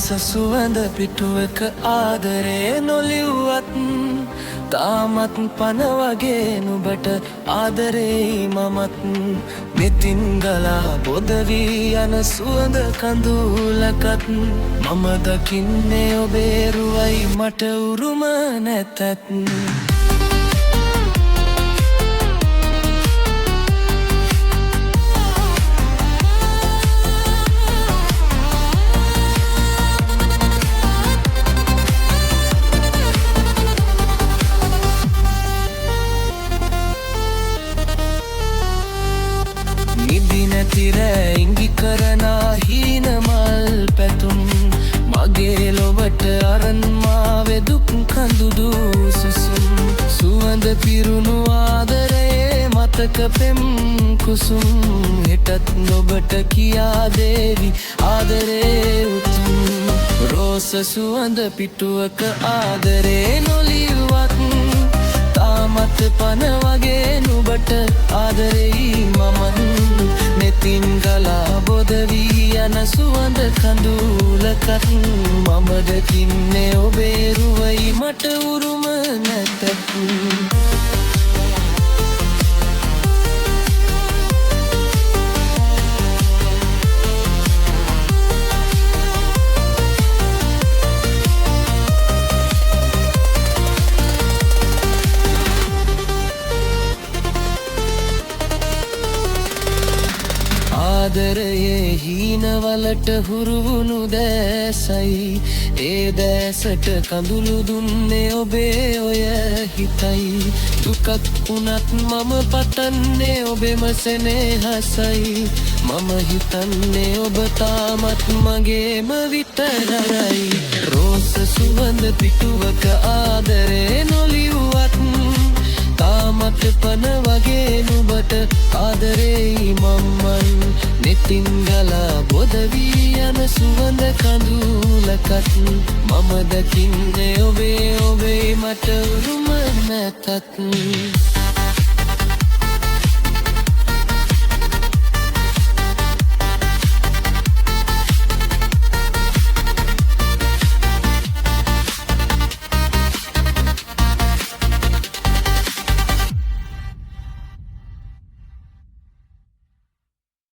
රෝස සුවඳ පිටුවක ආදරේ නොලිව්වත් තාමත් පන වගේ නුඹට ආදරෙයි මමත් මෙතින් ගලා බොද වී යන සුවඳ කඳුලකත් මම දකින්නේ ඔබේ රුවයි මට උරුම නැතත් තිරෑ ඉඟි කරනා හීන මල් පැතුම් මගේ ලොවට අරන් මාවෙ දුක් කඳුදු සුසුම් සුවඳ පිරුණු ආදරයේ මතක පෙම් කුසුම් හෙටත් නොබට කියා දේවි ආදරේ උතුම් රෝස සුවඳ පිටුවක ආදරේ නොලිව්වත් තාමත් පන වගේ නුඹට ආදරෙයි මමත් නෙතින් ගලා බොද වී යන සුවඳ කඳුලකත් මම දකින්නේ ඔබේ රුවයි මට උරුම නැතත් ආදරයේ හීනවලට හුරුවුණු දැසයි ඒ දැසට කඳුළු දුන්නේ ඔබේ ඔය හිතයි දුකක් වුණත් මම පතන්නේ ඔබෙම සෙනෙහසයි මම හිතන්නේ ඔබ තාමත් මගේම විතරයි රෝස සුවඳ පිටුවක ආදරේ නොලිව්වත් තාමත් පන වගේ නුඹට ආදරෙයි මමන් නෙතින් ගලා බොද වී යන සුවඳ කඳුලකත් මම දකින්නේ ඔබේ මට උරුම නැතත්